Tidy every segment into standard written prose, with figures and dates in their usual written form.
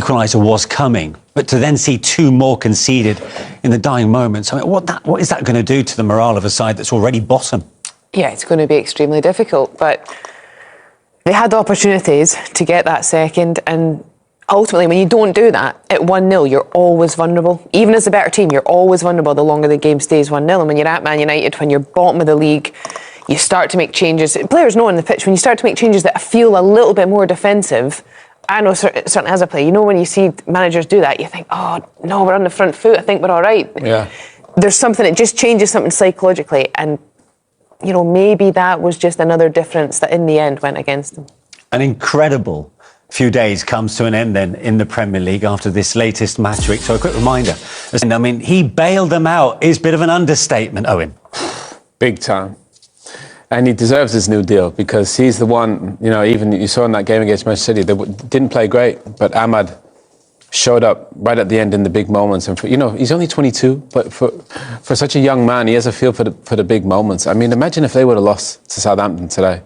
equaliser was coming, but to then see 2 more conceded in the dying moments, I mean, what is that going to do to the morale of a side that's already bottom? Yeah, it's going to be extremely difficult, but they had the opportunities to get that second, and ultimately when you don't do that at 1-0, you're always vulnerable. Even as a better team, you're always vulnerable the longer the game stays 1-0. And when you're at Man United, when you're bottom of the league, you start to make changes. Players know on the pitch, when you start to make changes that feel a little bit more defensive, I know certainly as a player, you know, when you see managers do that, you think, oh no, we're on the front foot, I think we're all right. Yeah. There's something, it just changes something psychologically, and you know, maybe that was just another difference that in the end went against them. An incredible few days comes to an end then in the Premier League after this latest match week. So a quick reminder, I mean, he bailed them out is a bit of an understatement, Owen. Big time. And he deserves his new deal because he's the one, you know, even you saw in that game against Manchester City, they didn't play great, but Amad showed up right at the end in the big moments. And, you know, he's only 22, but for such a young man, he has a feel for the big moments. I mean, imagine if they would have lost to Southampton today.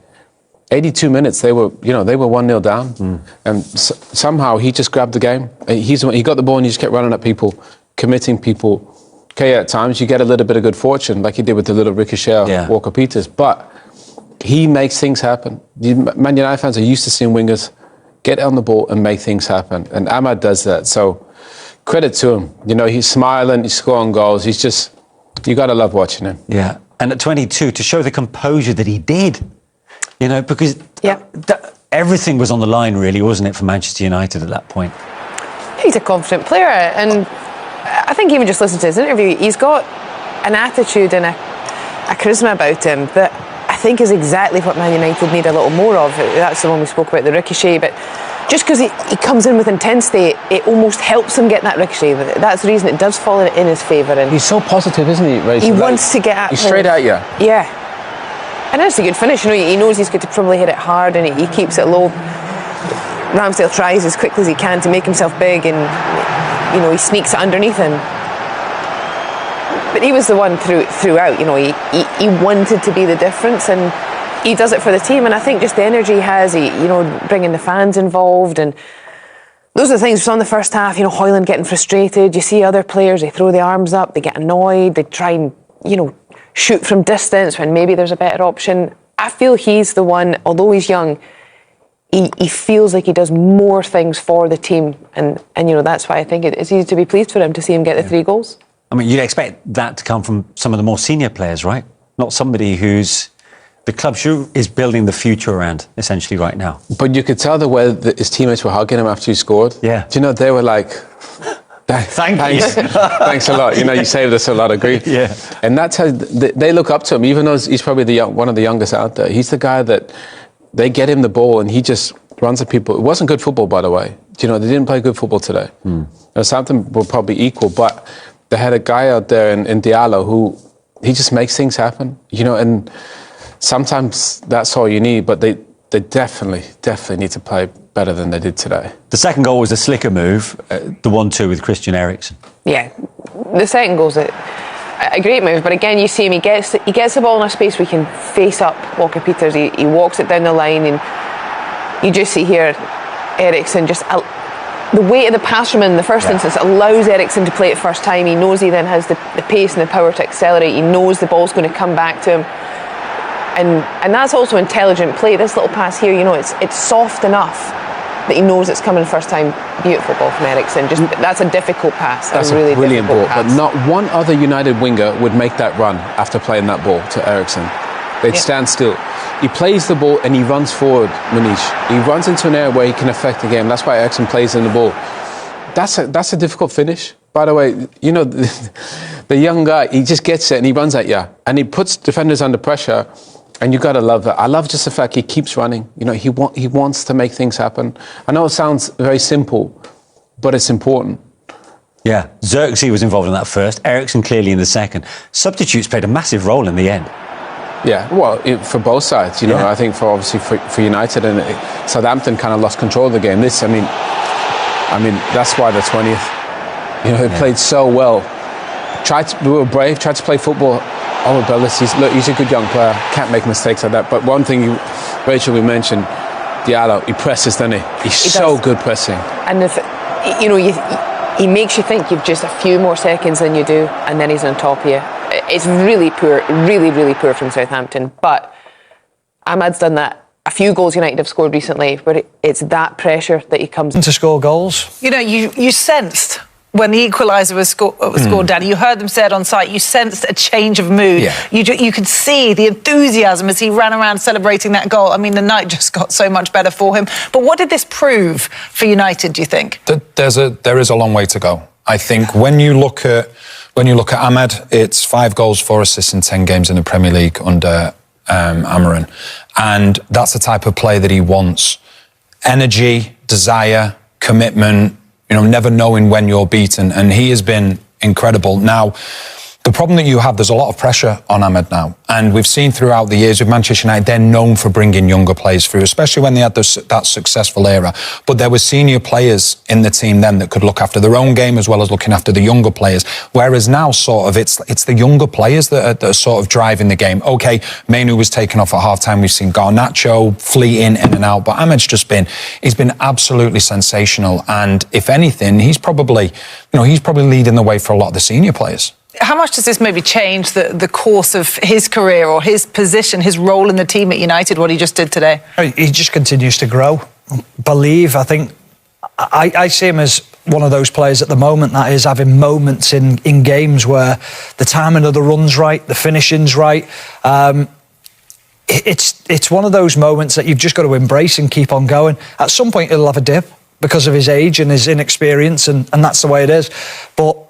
82 minutes, they were 1-0 down. And somehow he just grabbed the game. He got the ball and he just kept running at people, committing people. Okay, at times you get a little bit of good fortune, like he did with the little ricochet Walker-Peters, but he makes things happen. Man United fans are used to seeing wingers get on the ball and make things happen, and Amad does that. So credit to him. You know, he's smiling, he's scoring goals. He's just, you got to love watching him. Yeah, and at 22, to show the composure that he did, you know, because everything was on the line, really, wasn't it, for Manchester United at that point? He's a confident player, and I think even just listen to his interview, he's got an attitude and a charisma about him that I think is exactly what Man United need a little more of. That's the one we spoke about, the ricochet, but just because he comes in with intensity, it almost helps him get that ricochet. That's the reason it does fall in his favour. And he's so positive, isn't he, Ray? He wants to get at He's straight at you. Yeah. And that's a good finish. You know, he knows he's going to probably hit it hard and he keeps it low. Ramsdale tries as quickly as he can to make himself big, and you know, he sneaks it underneath him. But he was the one throughout, you know, he wanted to be the difference, and he does it for the team. And I think just the energy he has, you know, bringing the fans involved, and those are the things we saw in the first half. You know, Højlund getting frustrated. You see other players, they throw the arms up, they get annoyed, they try and, you know, shoot from distance when maybe there's a better option. I feel he's the one, although he's young, he feels like he does more things for the team, and you know, that's why I think it's easy to be pleased for him to see him get the 3 goals. I mean, you'd expect that to come from some of the more senior players, right? Not somebody who's the club is building the future around, essentially, right now. But you could tell the way that his teammates were hugging him after he scored. Yeah. Do you know, they were like, thanks a lot. You know, you saved us a lot of grief. Yeah. And that's how they look up to him, even though he's probably one of the youngest out there. He's the guy that they get him the ball and he just runs at people. It wasn't good football, by the way. Do you know, they didn't play good football today. Southampton were probably equal, but they had a guy out there in Diallo who, he just makes things happen, you know, and sometimes that's all you need, but they definitely need to play better than they did today. The second goal was a slicker move, the 1-2 with Christian Eriksen. Yeah, the second goal's a great move, but again, you see him, he gets the ball in a space where he can face up Walker-Peters, he walks it down the line, and you just see here Eriksen just... the weight of the pass from him in the first instance allows Eriksen to play it first time. He knows he then has the pace and the power to accelerate. He knows the ball's going to come back to him. And that's also intelligent play. This little pass here, you know, it's soft enough that he knows it's coming first time. Beautiful ball from Eriksen. Just that's a difficult pass. That's a really brilliant ball. pass. But not one other United winger would make that run after playing that ball to Eriksen. They'd stand still. He plays the ball and he runs forward, Manish. He runs into an area where he can affect the game. That's why Eriksen plays in the ball. That's a difficult finish. By the way, you know, the young guy, he just gets it and he runs at you. And he puts defenders under pressure. And you got to love that. I love just the fact he keeps running. You know, he wants to make things happen. I know it sounds very simple, but it's important. Yeah, Xerxes was involved in that first, Eriksen clearly in the second. Substitutes played a massive role in the end. Yeah, well, for both sides, you know, I think for United and Southampton kind of lost control of the game. I mean, that's why they're 20th. You know, they played so well. We were brave, tried to play football. Our Bellis, he's a good young player. Can't make mistakes like that. But one thing, Rachel, we mentioned, Diallo, he presses, doesn't he? He's so good pressing. And you know, he makes you think you've just a few more seconds than you do, and then he's on top of you. It's really poor, really poor from Southampton. But Amad's done that. A few goals United have scored recently, but it's that pressure that he comes to score goals. You know, you sensed when the equaliser was scored, Danny, you heard them say it on site, you sensed a change of mood. Yeah. You could see the enthusiasm as he ran around celebrating that goal. I mean, the night just got so much better for him. But what did this prove for United, do you think? There is a long way to go. I think when you look at Amad, it's 5 goals, 4 assists in 10 games in the Premier League under Amorim. And that's the type of play that he wants. Energy, desire, commitment, you know, never knowing when you're beaten. And he has been incredible. Now, the problem that you have, there's a lot of pressure on Amad now. And we've seen throughout the years with Manchester United, they're known for bringing younger players through, especially when they had that successful era. But there were senior players in the team then that could look after their own game as well as looking after the younger players. Whereas now, sort of, it's the younger players that are sort of driving the game. OK, Mainu was taken off at half-time. We've seen Garnacho fleeting in and out. But Amad's he's been absolutely sensational. And if anything, he's probably leading the way for a lot of the senior players. How much does this maybe change the course of his career or his position, his role in the team at United, what he just did today? He just continues to grow. I think I see him as one of those players at the moment that is having moments in games where the timing of the run's right, the finishing's right. It's one of those moments that you've just got to embrace and keep on going. At some point he'll have a dip because of his age and his inexperience, and that's the way it is. But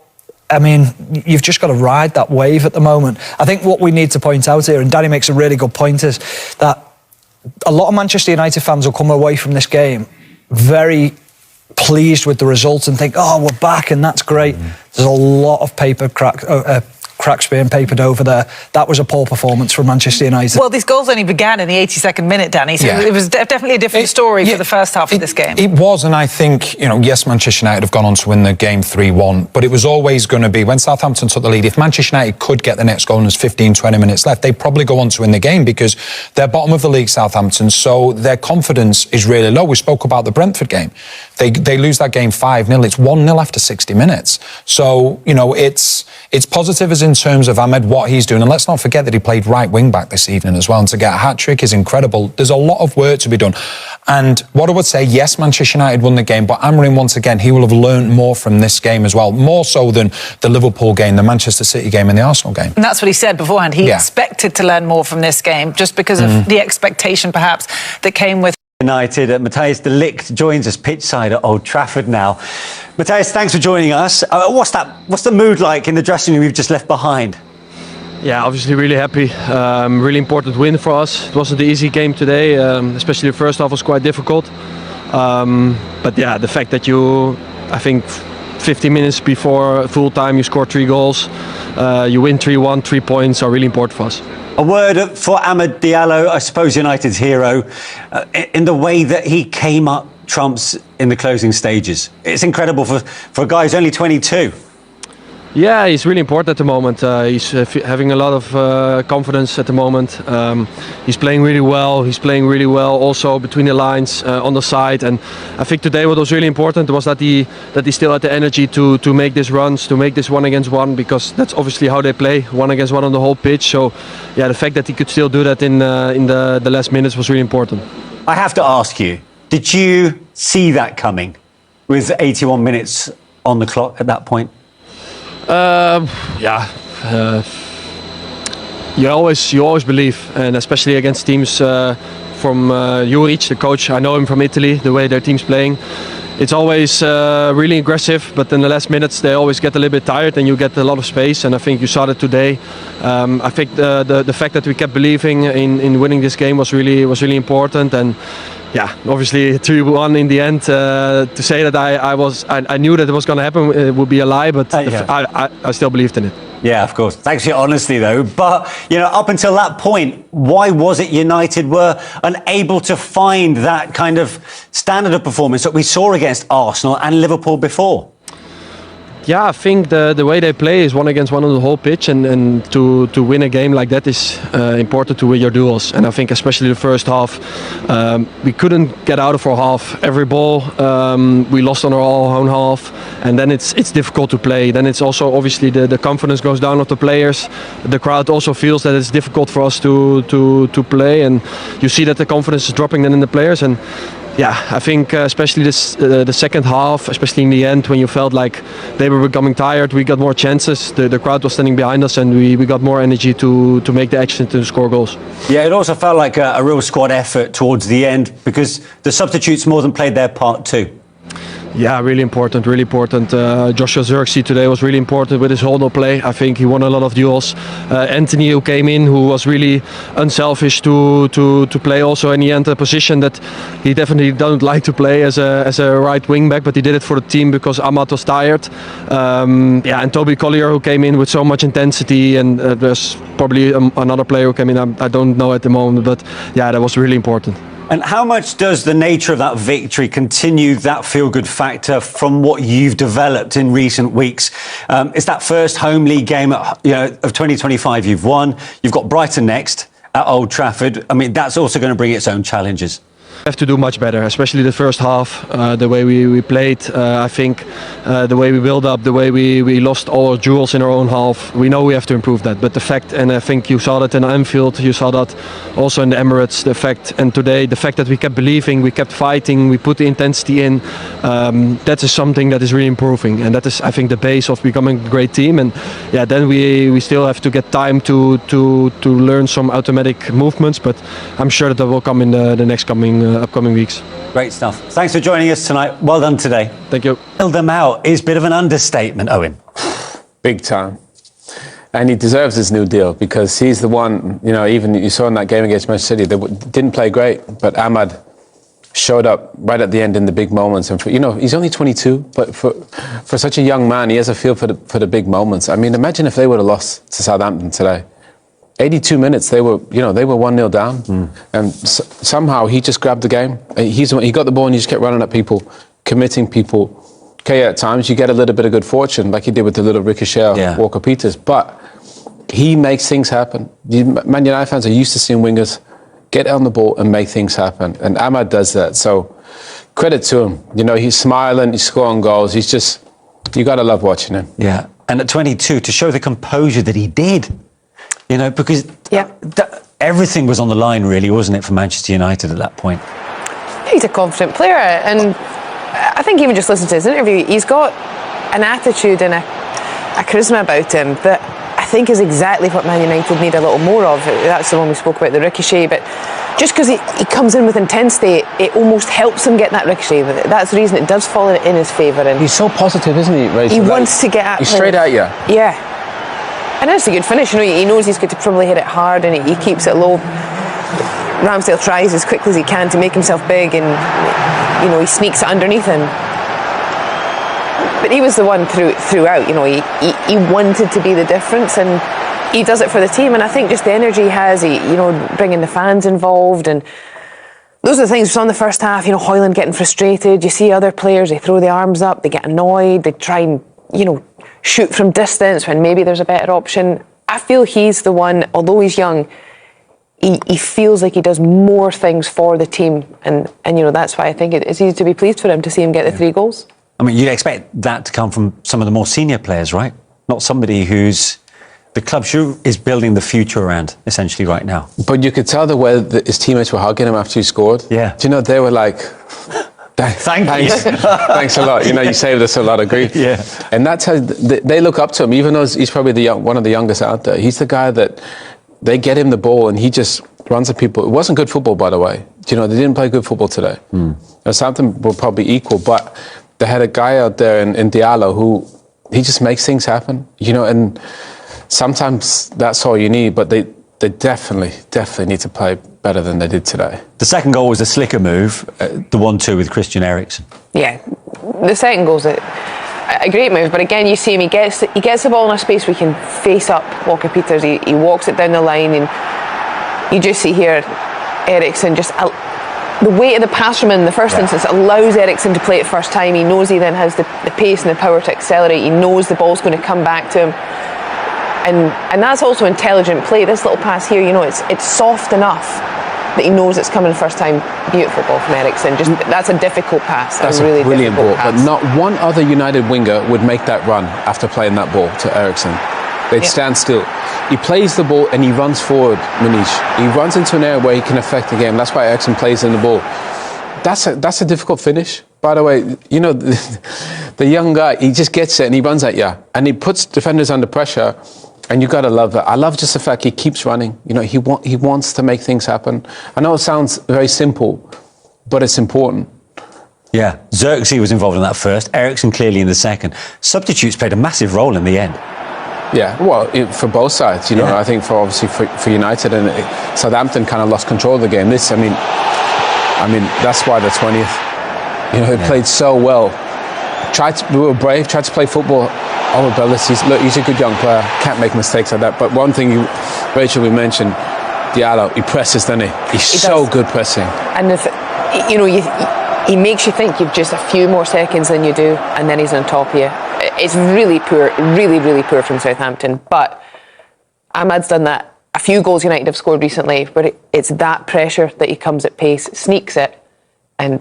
I mean, you've just got to ride that wave at the moment. I think what we need to point out here, and Danny makes a really good point, is that a lot of Manchester United fans will come away from this game very pleased with the result and think, oh, we're back and that's great. There's a lot of cracks being papered over there. That was a poor performance from Manchester United. Well, these goals only began in the 82nd minute, Danny, so it was definitely a different story for the first half of this game. It was, and I think, you know, yes, Manchester United have gone on to win the game 3-1, but it was always going to be, when Southampton took the lead, if Manchester United could get the next goal and there's 15, 20 minutes left, they'd probably go on to win the game because they're bottom of the league, Southampton, so their confidence is really low. We spoke about the Brentford game. They lose that game 5-0. It's 1-0 after 60 minutes. So, you know, it's positive as in terms of Amad, what he's doing. And let's not forget that he played right wing back this evening as well. And to get a hat-trick is incredible. There's a lot of work to be done. And what I would say, yes, Manchester United won the game, but Amorim, once again, he will have learned more from this game as well, more so than the Liverpool game, the Manchester City game and the Arsenal game. And that's what he said beforehand. He expected to learn more from this game just because of the expectation, perhaps, that came with United. Matthijs de Ligt joins us pitchside at Old Trafford now. Matthijs, thanks for joining us. What's the mood like in the dressing room you've just left behind? Yeah, obviously really happy. Really important win for us. It wasn't an easy game today, especially the first half was quite difficult. But yeah, the fact that I think 50 minutes before full time, you score 3 goals, you win 3-1, 3 points are really important for us. A word for Amad Diallo, I suppose United's hero, in the way that he came up trumps in the closing stages. It's incredible for a guy who's only 22. Yeah, he's really important at the moment. He's having a lot of confidence at the moment. He's playing really well. He's playing really well also between the lines, on the side. And I think today what was really important was that he still had the energy to make these runs, to make this 1-against-1, because that's obviously how they play, 1-against-1 on the whole pitch. So yeah, the fact that he could still do that in the last minutes was really important. I have to ask you, did you see that coming with 81 minutes on the clock at that point? You always believe, and especially against teams from Juric, the coach. I know him from Italy, the way their team's playing. It's always really aggressive, but in the last minutes they always get a little bit tired and you get a lot of space, and I think you saw that today. I think the fact that we kept believing in winning this game was really important, and yeah, obviously 3-1 in the end. To say that I knew that it was going to happen, it would be a lie, but I still believed in it. Yeah, of course. Thanks for your honesty, though. But, you know, up until that point, why was it United were unable to find that kind of standard of performance that we saw against Arsenal and Liverpool before? Yeah, I think the way they play is one against one on the whole pitch, and to win a game like that is important to win your duels. And I think especially the first half, we couldn't get out of our half. Every ball we lost on our own half, and then it's difficult to play. Then it's also obviously the confidence goes down of the players. The crowd also feels that it's difficult for us to play, and you see that the confidence is dropping then in the players. And yeah, I think especially the second half, especially in the end, when you felt like they were becoming tired, we got more chances. The crowd was standing behind us, and we got more energy to make the action to score goals. Yeah, it also felt like a real squad effort towards the end because the substitutes more than played their part too. Yeah, really important, really important. Joshua Zirkzee today was really important with his hold-up play. I think he won a lot of duels. Anthony, who came in, who was really unselfish to play also in the end a position that he definitely don't like to play as a right wing back, but he did it for the team because Amad was tired. And Toby Collier, who came in with so much intensity, and there's probably another player who came in, I don't know at the moment, but yeah, that was really important. And how much does the nature of that victory continue that feel-good factor from what you've developed in recent weeks? It's that first home league game of 2025 you've won. You've got Brighton next at Old Trafford. I mean, that's also going to bring its own challenges. Have to do much better, especially the first half, the way we played. I think the way we build up, the way we lost all our duels in our own half. We know we have to improve that. But the fact, and I think you saw that in Anfield, you saw that also in the Emirates, the fact, and today, the fact that we kept believing, we kept fighting, we put the intensity in, that is something that is really improving. And that is, I think, the base of becoming a great team. And yeah, then we still have to get time to learn some automatic movements, but I'm sure that will come in the next upcoming weeks. Great stuff. Thanks for joining us tonight. Well done today. Thank you. Build them out is a bit of an understatement, Owen. Big time. And he deserves his new deal because he's the one, even you saw in that game against Manchester City, they didn't play great, but Amad showed up right at the end in the big moments. And he's only 22, but for such a young man, he has a feel for the big moments. I mean, imagine if they would have lost to Southampton today. 82 minutes, they were 1-0 down, and somehow he just grabbed the game. He got the ball and he just kept running at people, committing people. Okay, at times you get a little bit of good fortune, like he did with the little ricochet Walker Peters, but he makes things happen. Man United fans are used to seeing wingers get on the ball and make things happen, and Amad does that. So credit to him. He's smiling, he's scoring goals. You got to love watching him. Yeah, and at 22, to show the composure that he did. Because everything was on the line, really, wasn't it, for Manchester United at that point? He's a confident player, and I think even just listen to his interview, he's got an attitude and a charisma about him that I think is exactly what Man United need a little more of. That's the one we spoke about, the ricochet, but just because he comes in with intensity, it almost helps him get that ricochet. That's the reason it does fall in his favour. And he's so positive, isn't he, Rachel? He wants to get at He's straight at you. Yeah. And it's a good finish. He knows he's going to probably hit it hard, and he keeps it low. Ramsdale tries as quickly as he can to make himself big, and he sneaks it underneath him. But he was the one throughout. He wanted to be the difference, and he does it for the team. And I think just the energy he has, bringing the fans involved, and those are the things we saw in the first half. Højlund getting frustrated. You see other players, they throw the arms up, they get annoyed, they try and shoot from distance when maybe there's a better option. I feel he's the one, although he's young, he feels like he does more things for the team, and that's why I think it's easy to be pleased for him to see him get the 3 goals. I mean, you'd expect that to come from some of the more senior players, right? Not somebody who's the club is building the future around, essentially, right now. But you could tell the way that his teammates were hugging him after he scored. Yeah. Do they were like... Thanks. Thanks a lot. You saved us a lot of grief. Yeah. And that's how they look up to him, even though he's probably one of the youngest out there. He's the guy that they get him the ball and he just runs at people. It wasn't good football, by the way. They didn't play good football today. Southampton were probably equal, but they had a guy out there in Diallo who he just makes things happen. And sometimes that's all you need, but they definitely need to play better than they did today. The second goal was a slicker move, the 1-2 with Christian Eriksen. Yeah, the second goal's a great move, but again, you see him, he gets the ball in a space where he can face up Walker Peters. He walks it down the line, and you just see here Eriksen just the weight of the pass from in the first instance allows Eriksen to play it first time. He knows he then has the pace and the power to accelerate. He knows the ball's going to come back to him. And that's also intelligent play. This little pass here, it's soft enough that he knows it's coming first time. Beautiful ball from Eriksen. Just that's a difficult pass. That's a really a brilliant ball. pass. But not one other United winger would make that run after playing that ball to Eriksen. They'd stand still. He plays the ball and he runs forward, Manish. He runs into an area where he can affect the game. That's why Eriksen plays in the ball. That's a difficult finish. By the way, the young guy, he just gets it and he runs at you. And he puts defenders under pressure. And you got to love that. I love just the fact he keeps running. He wants to make things happen. I know it sounds very simple, but it's important. Yeah, Xerxes was involved in that first, Eriksen clearly in the second. Substitutes played a massive role in the end. Yeah, well, for both sides, I think for United and Southampton kind of lost control of the game. I mean, that's why the 20th. They played so well. We were brave, tried to play football. Our abilities. Look, he's a good young player. Can't make mistakes like that. But one thing, Rachel, we mentioned, Diallo. He presses, doesn't he? He's so good pressing. And if he makes you think you've just a few more seconds than you do, and then he's on top of you. It's really poor, really, really poor from Southampton. But Amad's done that. A few goals United have scored recently, but it's that pressure that he comes at pace, sneaks it, and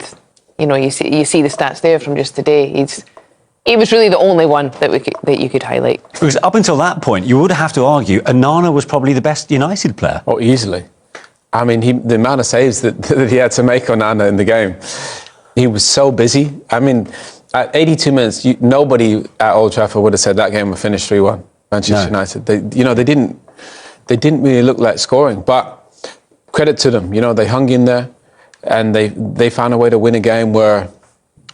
you see the stats there from just today. He was really the only one that you could highlight. Because up until that point, you would have to argue Onana was probably the best United player. Oh, easily. I mean, the amount of saves that he had to make Onana in the game, he was so busy. I mean, at 82 minutes, nobody at Old Trafford would have said that game would finish 3-1. Manchester United. They didn't really look like scoring, but credit to them. They hung in there, and they found a way to win a game where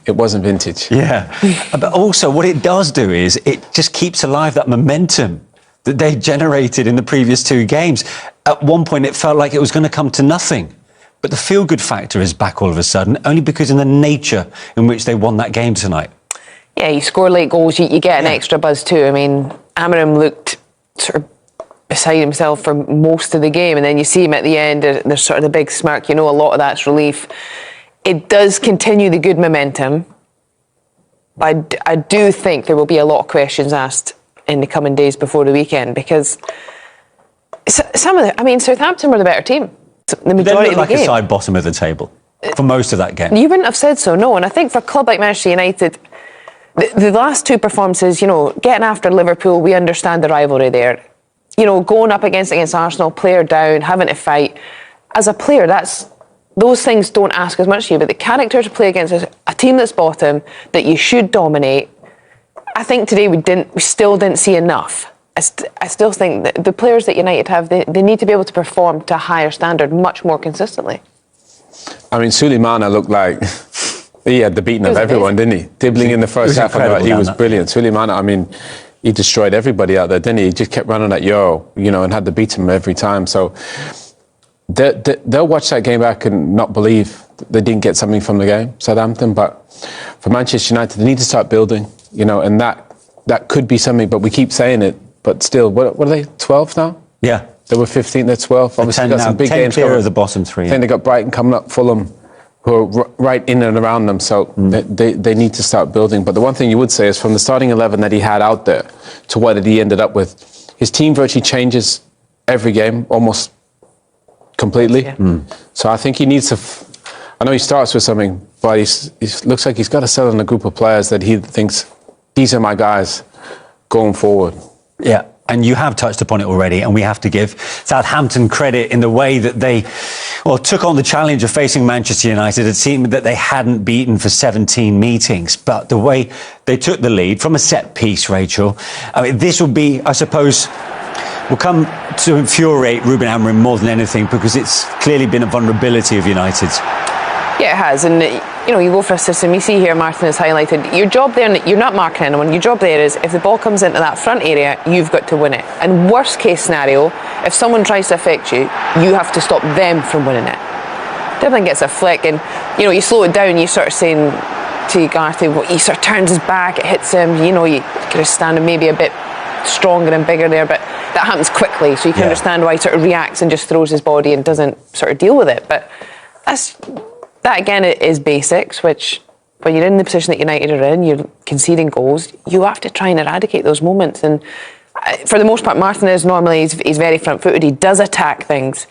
it wasn't vintage. Yeah. But also what it does do is it just keeps alive that momentum that they generated in the previous two games. At one point it felt like it was going to come to nothing. But the feel-good factor is back all of a sudden, only because in the nature in which they won that game tonight. Yeah, you score late goals, you get an extra buzz too. I mean, Amorim looked sort of beside himself for most of the game, and then you see him at the end, there's sort of the big smirk. A lot of that's relief. It does continue the good momentum, but I do think there will be a lot of questions asked in the coming days before the weekend, because Southampton were the better team. The majority they looked of like the game. A side bottom of the table for most of that game. You wouldn't have said so, no. And I think for a club like Manchester United, the last two performances, getting after Liverpool, we understand the rivalry there. Going up against Arsenal, player down, having to fight. As a player, those things don't ask as much of you, but the character to play against a team that's bottom, that you should dominate, I think today we still didn't see enough. I still think that the players that United have, they need to be able to perform to a higher standard much more consistently. I mean, Suleimana looked like he had the beating of everyone, didn't he? Dribbling in the first half, he was brilliant. Suleimana, I mean, he destroyed everybody out there, didn't he? He just kept running at Euro, and had to beat him every time. So they'll watch that game back and not believe they didn't get something from the game, Southampton. But for Manchester United, they need to start building, and that could be something. But we keep saying it. But still, what are they? 12 now? Yeah, they were 15. They're 12. Obviously, got some big games clear of the bottom three. I think they got Brighton coming up, Fulham, who are right in and around them. So they need to start building. But the one thing you would say is, from the starting 11 that he had out there to what he ended up with, his team virtually changes every game, almost completely. Yeah. So I think he needs to. I know he starts with something, but he looks like he's got to settle on a group of players that he thinks these are my guys going forward. Yeah, and you have touched upon it already, and we have to give Southampton credit in the way that they took on the challenge of facing Manchester United, a team that they hadn't beaten for 17 meetings. But the way they took the lead from a set piece, Rachel, I mean, this will be, I suppose, will come to infuriate Ruben Amorim more than anything, because it's clearly been a vulnerability of United's. Yeah, it has. And, you go for a system. You see here, Martin has highlighted, your job there, you're not marking anyone, your job there is, if the ball comes into that front area, you've got to win it. And worst case scenario, if someone tries to affect you, you have to stop them from winning it. Devlin gets a flick, and, you slow it down, you sort of saying to Garty, he sort of turns his back, it hits him, you could have standing maybe a bit stronger and bigger there, but that happens quickly, so you can understand why he sort of reacts and just throws his body and doesn't sort of deal with it. But that again is basics, which when you're in the position that United are in, you're conceding goals, you have to try and eradicate those moments. And for the most part, Martinez normally he's very front-footed. He does attack things,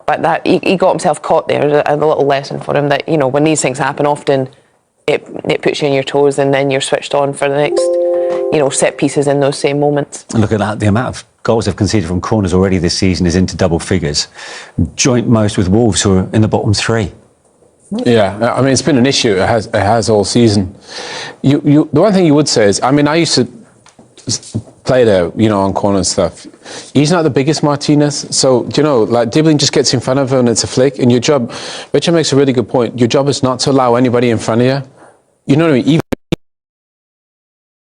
but that he got himself caught there. A little lesson for him that, you know, when these things happen, often it puts you on your toes, and then you're switched on for the next, you know, set pieces in those same moments. And look at that, the amount of goals they've conceded from corners already this season is into double figures. Joint most with Wolves, who are in the bottom three. Yeah, I mean, it's been an issue. It has all season. The one thing you would say is, I mean, I used to play there, you know, on corner and stuff. He's not the biggest Martinez, so, you know, like dribbling just gets in front of him and it's a flick. And your job, Richard makes a really good point. Your job is not to allow anybody in front of you. You know what I mean? Even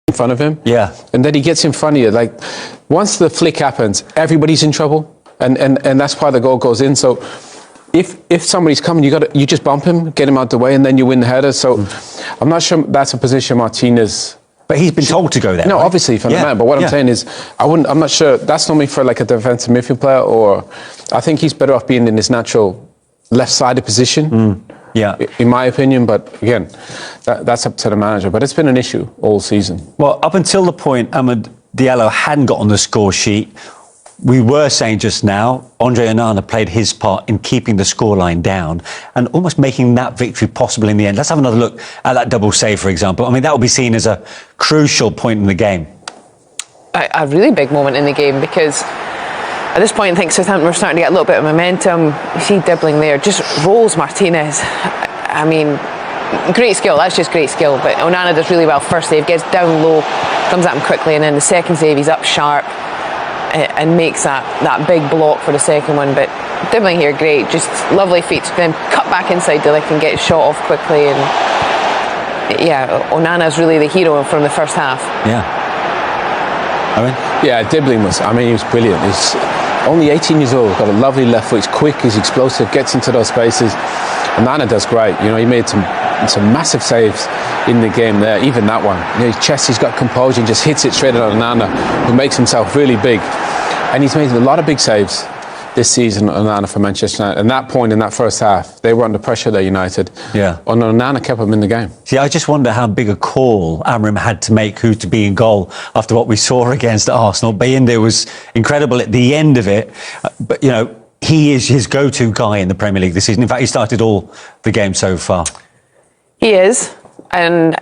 in front of him. Yeah. And then he gets in front of you. Like, once the flick happens, everybody's in trouble, and that's why the goal goes in. So if somebody's coming, you just bump him, get him out the way, and then you win the header. So I'm not sure that's a position Martinez. But he's been told to go there. No, right? obviously from the man. But what I'm saying is, I'm not sure that's normally for like a defensive midfield player, or I think he's better off being in his natural left-sided position. Yeah, in my opinion. But again, that's up to the manager. But it's been an issue all season. Well, up until the point Amad Diallo hadn't got on the score sheet, we were saying just now, Andre Onana played his part in keeping the scoreline down and almost making that victory possible in the end. Let's have another look at that double save, for example. I mean, that will be seen as a crucial point in the game. A really big moment in the game, because at this point I think Southampton were starting to get a little bit of momentum. You see dribbling there, just rolls Martinez. I mean, great skill, that's just great skill. But Onana does really well. First save, gets down low, comes at him quickly, and then the second save he's up sharp and makes that big block for the second one. But dribbling here, great, just lovely feet to then cut back inside Deligt and get shot off quickly. And yeah, Onana's really the hero from the first half. Yeah. I mean, yeah, dribbling he was brilliant. He's only 18 years old, got a lovely left foot, he's quick, he's explosive, gets into those spaces. Onana does great. You know, he made some massive saves in the game there, even that one. You know, his chest, he's got composure, he just hits it straight at Onana, who makes himself really big. And he's made a lot of big saves this season, Onana, for Manchester United. And that point in that first half, they were under pressure there, United. Yeah. And Onana kept them in the game. See, I just wonder how big a call Amorim had to make who to be in goal after what we saw against Arsenal. Bayinde was incredible at the end of it, but, you know, he is his go-to guy in the Premier League this season. In fact, he started all the games so far. He is, and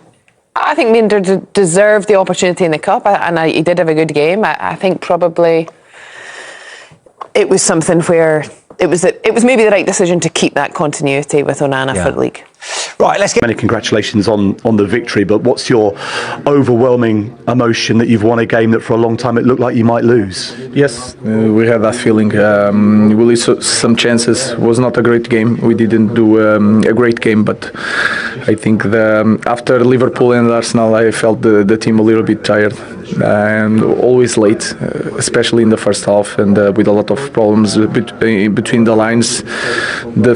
I think Minder deserved the opportunity in the Cup, and he did have a good game. I think probably it was something where it was maybe the right decision to keep that continuity with Onana for the league. Right, let's get... Many congratulations on the victory, but what's your overwhelming emotion that you've won a game that for a long time it looked like you might lose? Yes, we had that feeling. We lost some chances. It was not a great game. We didn't do a great game, but I think after Liverpool and Arsenal, I felt the team a little bit tired and always late, especially in the first half, and with a lot of problems between the lines. The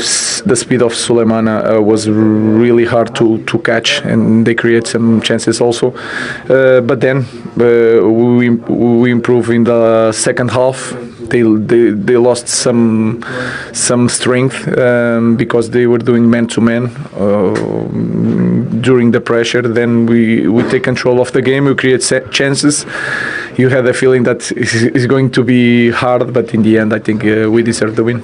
speed of Suleiman was really hard to catch, and they create some chances also. But then we improve in the second half. They lost some strength because they were doing man-to-man during the pressure. Then we take control of the game. We create chances. You had a feeling that it's going to be hard, but in the end, I think we deserve the win.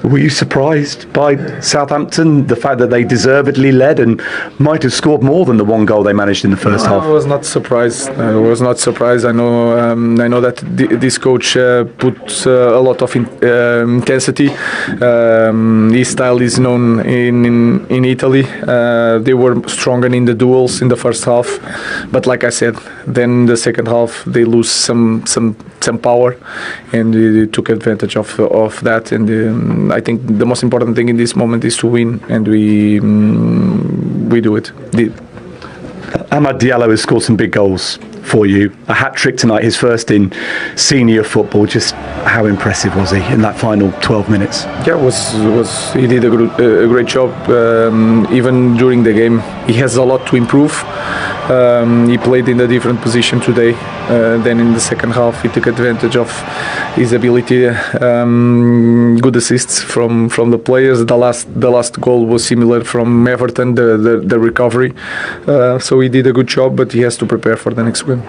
Were you surprised by Southampton, the fact that they deservedly led and might have scored more than the one goal they managed in the first half? I was not surprised. I know that this coach puts a lot of intensity. His style is known in Italy. They were stronger in the duels in the first half, but like I said, then the second half they lose some power, and they took advantage of that. And I think the most important thing in this moment is to win, and we do it. Amad Diallo has scored some big goals for you. A hat-trick tonight, his first in senior football. Just how impressive was he in that final 12 minutes? Yeah, he did a great job. Even during the game, he has a lot to improve. He played in a different position today than in the second half. He took advantage of his ability. Good assists from the players. The last goal was similar from Everton, the recovery. So he did a good job, but he has to prepare for the next game.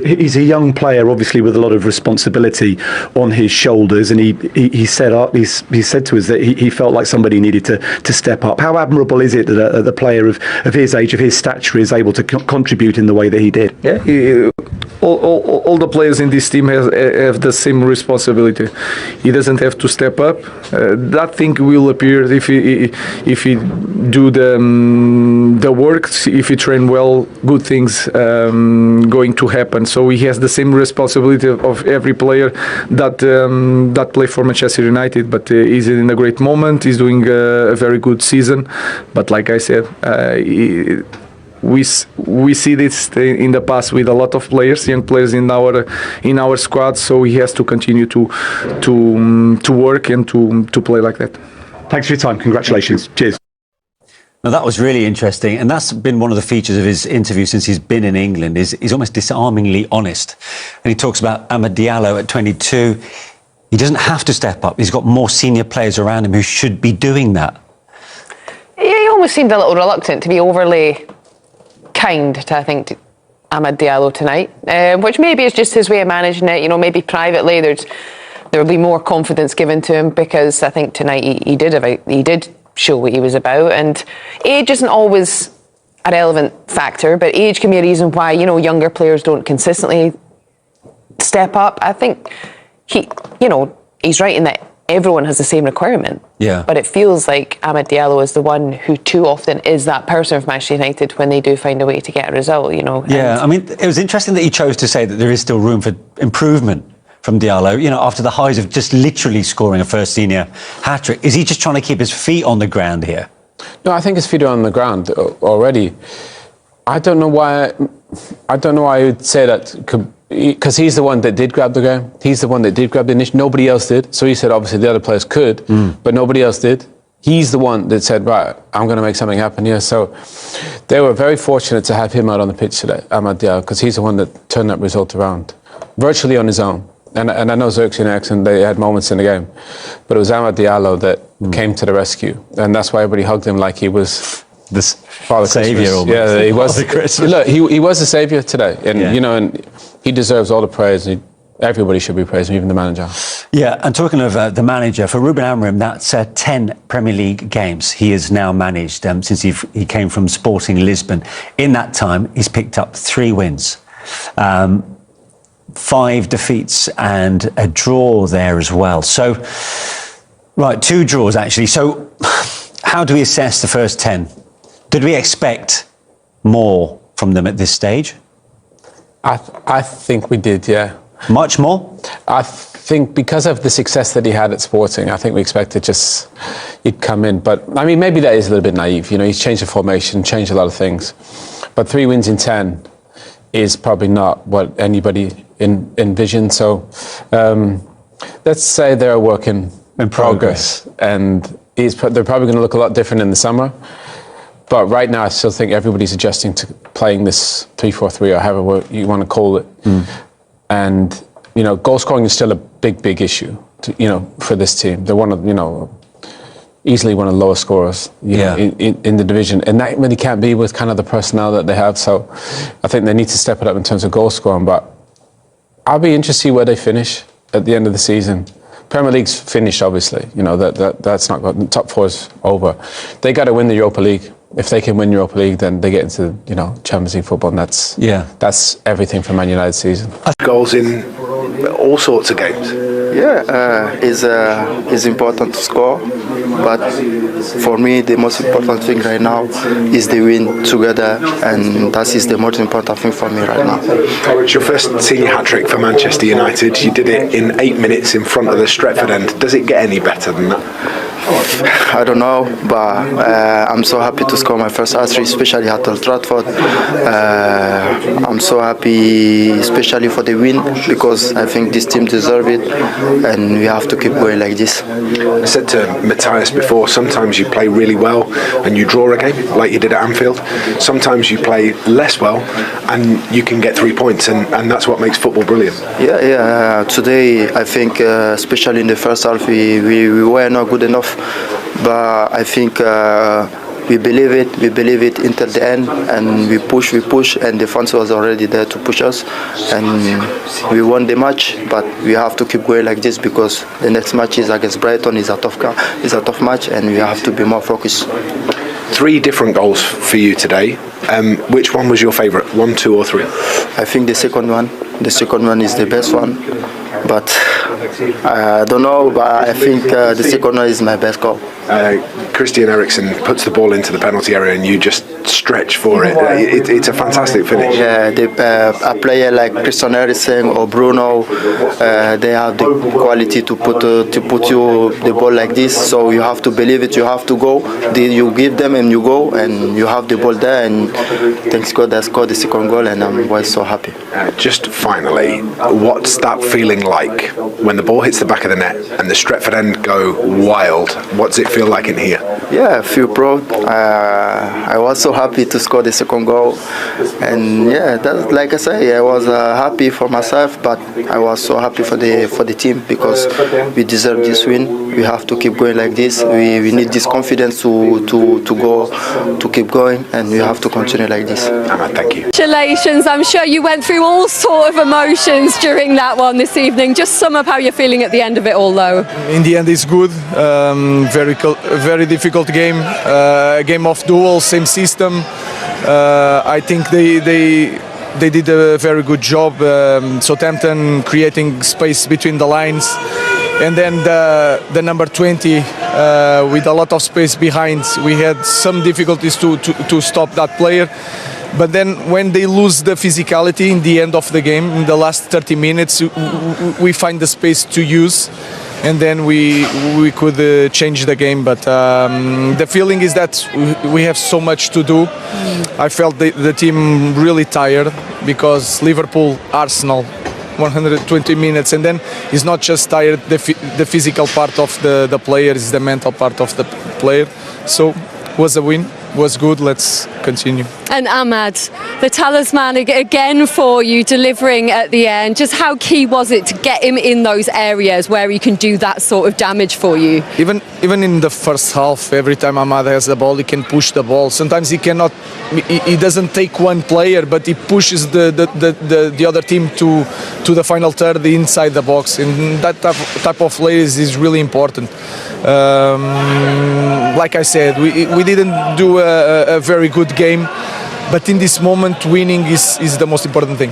He's a young player, obviously, with a lot of responsibility on his shoulders, and he said to us that he felt like somebody needed to step up. How admirable is it that a player of his age, of his stature, is able to contribute in the way that he did? Yeah, all the players in this team have the same responsibility. He doesn't have to step up. That thing will appear if he do the work, if he train well. Good things going to happen. So he has the same responsibility of every player that play for Manchester United. But he's in a great moment. He's doing a very good season. But like I said, we see this in the past with a lot of players, young players in our squad. So he has to continue to work and to play like that. Thanks for your time. Congratulations. Cheers. Now, that was really interesting, and that's been one of the features of his interview since he's been in England, is he's almost disarmingly honest. And he talks about Amad Diallo at 22. He doesn't have to step up. He's got more senior players around him who should be doing that. Yeah, he almost seemed a little reluctant to be overly kind to, I think, Amad Diallo tonight, which maybe is just his way of managing it. You know, maybe privately there'll be more confidence given to him, because I think tonight he did show what he was about. And age isn't always a relevant factor, but age can be a reason why, you know, younger players don't consistently step up. I think he's right in that everyone has the same requirement. Yeah. But it feels like Amad Diallo is the one who too often is that person for Manchester United when they do find a way to get a result, you know. Yeah, I mean, it was interesting that he chose to say that there is still room for improvement from Diallo, you know, after the highs of just literally scoring a first senior hat-trick. Is he just trying to keep his feet on the ground here? No, I think his feet are on the ground already. I don't know why I would say that, because he's the one that did grab the game. He's the one that did grab the initiative. Nobody else did. So he said, obviously, the other players could, but nobody else did. He's the one that said, right, I'm going to make something happen here. So they were very fortunate to have him out on the pitch today, Amad Diallo, because he's the one that turned that result around, virtually on his own. And I know Xerxes and Eriksen, they had moments in the game, but it was Amad Diallo that came to the rescue, and that's why everybody hugged him like he was this Father Saviour Christmas. almost. Yeah, he was. Father Christmas. Look, he was a saviour today, and you know, and he deserves all the praise. Everybody should be praising, even the manager. Yeah, and talking of the manager, for Ruben Amorim, that's 10 Premier League games he has now managed since he came from Sporting Lisbon. In that time, he's picked up 3 wins. 5 defeats and a draw there as well. So, right, 2 draws actually. So, how do we assess the first 10? Did we expect more from them at this stage? I think we did, yeah. Much more? I think because of the success that he had at Sporting, I think we expected just he'd come in. But, I mean, maybe that is a little bit naive. You know, he's changed the formation, changed a lot of things. But 3 wins in 10 is probably not what anybody envisioned. So let's say they're a work in progress. And they're probably going to look a lot different in the summer. But right now, I still think everybody's adjusting to playing this 3-4-3 or however you want to call it. And, you know, goal scoring is still a big issue, for this team. They're easily one of the lowest scorers in the division. And that really can't be with kind of the personnel that they have. So I think they need to step it up in terms of goal scoring. But I'll be interested to see where they finish at the end of the season. Premier League's finished, obviously. You know, that's not good. The top 4's over. They got to win the Europa League. If they can win Europa League, then they get into, Champions League football, and that's everything for Man United season. Goals in all sorts of games. Yeah, it's important to score, but for me the most important thing right now is the win together, and that is the most important thing for me right now. It's your first senior hat-trick for Manchester United. You did it in 8 minutes in front of the Stretford end. Does it get any better than that? I don't know, but I'm so happy to score my first hat-trick, especially at Old Trafford. I'm so happy, especially for the win, because I think this team deserves it, and we have to keep going like this. I said to Matthijs before, sometimes you play really well and you draw a game, like you did at Anfield. Sometimes you play less well and you can get 3 points, and that's what makes football brilliant. Yeah. Today, I think, especially in the first half, we were not good enough, but I think we believe it until the end, and we push, and the fans was already there to push us, and we won the match. But we have to keep going like this, because the next match is against Brighton. It's a tough match, and we have to be more focused. 3 different goals for you today. Which one was your favourite? 1, 2 or 3? I think the second one. The second one is the best one, but I don't know. But I think the second one is my best goal. Christian Eriksen puts the ball into the penalty area and you just stretch for it. It's a fantastic finish. Yeah, a player like Christian Eriksen or Bruno, they have the quality to put you the ball like this. So you have to believe it. You have to go. You give them and you go, and you have the ball there. And thanks God I scored the second goal, and I'm quite so happy. Just finally, what's that feeling like when the ball hits the back of the net and the Stretford end go wild? What's it feel like in here? Yeah, I feel proud. I was so happy to score the second goal, and yeah, that, like I say, I was happy for myself, but I was so happy for the team, because we deserve this win. We have to keep going like this. We need this confidence to keep going, and we have to continue like this. Amad, thank you. Congratulations. I'm sure you went through all sort of emotions during that one this evening. Just sum up how you're feeling at the end of it all, though. In the end, it's good. Very difficult game. A game of duels, same system. I think they did a very good job. Southampton creating space between the lines, and then the number 20 with a lot of space behind. We had some difficulties to stop that player. But then when they lose the physicality in the end of the game, in the last 30 minutes, we find the space to use, and then we could change the game. But the feeling is that we have so much to do. I felt the team really tired, because Liverpool, Arsenal, 120 minutes, and then it's not just tired, the physical part of the player, is the mental part of the player. So was a win, was good. Let's continue. And Amad, the talisman again for you, delivering at the end. Just how key was it to get him in those areas where he can do that sort of damage for you? Even in the first half, every time Amad has the ball, he can push the ball. Sometimes he cannot. He doesn't take one player, but he pushes the other team to the final third inside the box. And that type of players is really important. Like I said, we didn't do a very good game, but in this moment, winning is the most important thing.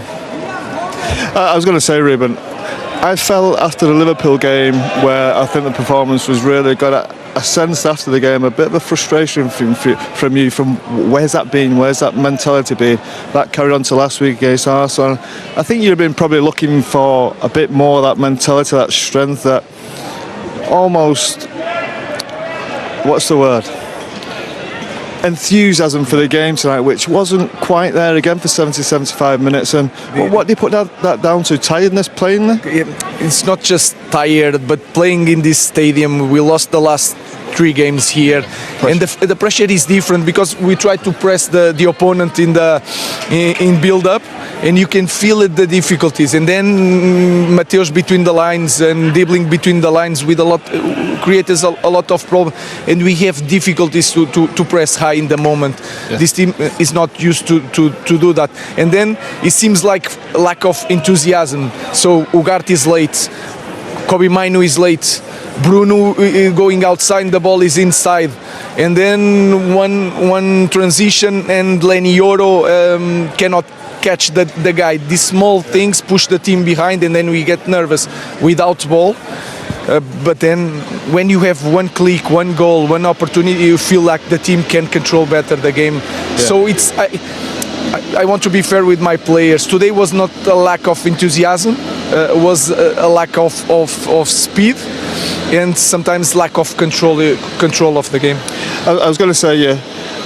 I was going to say, Ruben, I felt after the Liverpool game, where I think the performance was really good, I sensed after the game a bit of a frustration from you, from where's that been, where's that mentality been? That carried on to last week against Arsenal. I think you've been probably looking for a bit more of that mentality, that strength, that almost, what's the word? Enthusiasm for the game tonight, which wasn't quite there again for 70-75 minutes. And what do you put that down to? Tiredness playing there? It's not just tired, but playing in this stadium. We lost the last 3 games here, and the pressure is different, because we try to press the opponent in build up, and you can feel it, the difficulties. And then Matthijs between the lines and Deligt between the lines with creates a lot of problem, and we have difficulties to press high in the moment. Yeah. This team is not used to do that, and then it seems like lack of enthusiasm. So Ugarte is late, Kobe Mainu is late, Bruno going outside, the ball is inside, and then one transition and Lenny Yoro cannot catch the guy. These small things push the team behind, and then we get nervous without ball. But then when you have one click, one goal, one opportunity, you feel like the team can control better the game. Yeah. So I want to be fair with my players. Today was not a lack of enthusiasm, was a lack of speed and sometimes lack of control of the game. I was going to say,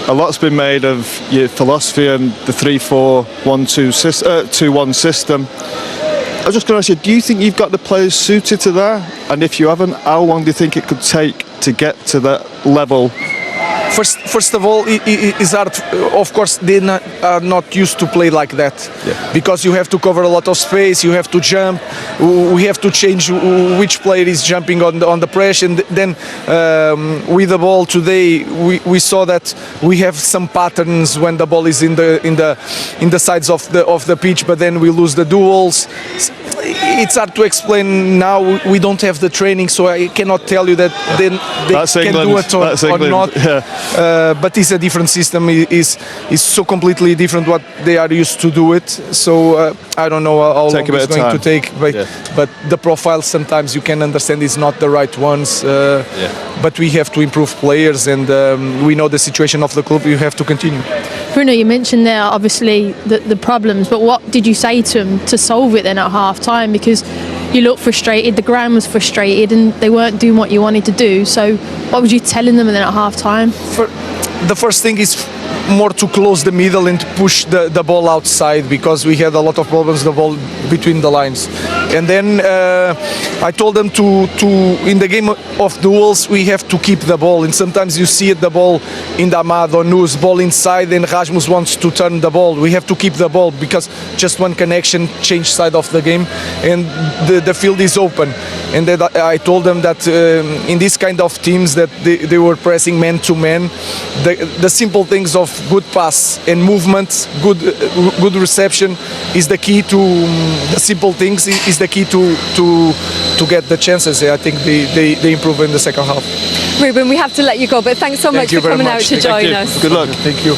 a lot's been made of your philosophy and the 3-4-1-2-1 system. I was just going to ask you, do you think you've got the players suited to that? And if you haven't, how long do you think it could take to get to that level? First of all, it's hard. Of course, they are not used to play like that, because you have to cover a lot of space. You have to jump. We have to change which player is jumping on the press, and then with the ball today, we saw that we have some patterns when the ball is in the sides of the pitch, but then we lose the duels. It's hard to explain now. We don't have the training, so I cannot tell you that they can do it or not. Yeah. But it's a different system. Is so completely different what they are used to do it. So I don't know how long it's going to take. But the profile sometimes you can understand is not the right ones. But we have to improve players, and we know the situation of the club. You have to continue. Bruno, you mentioned there obviously the problems, but what did you say to them to solve it then at half time? Because you looked frustrated, the ground was frustrated, and they weren't doing what you wanted to do. So what was you telling them then at half time? The first thing is more to close the middle and to push the ball outside, because we had a lot of problems the ball between the lines. And then I told them to in the game of duels we have to keep the ball, and sometimes you see the ball in the Amad or Nu's ball inside and Rasmus wants to turn the ball. We have to keep the ball because just one connection change side of the game and the field is open. And then I told them that in this kind of teams that they were pressing man to man, the simple things of good pass and movement, good reception is the key to the simple things is the key to get the chances. I think they improve in the second half. Ruben, we have to let you go, but thanks so much for coming out to join us. Good luck. Thank you.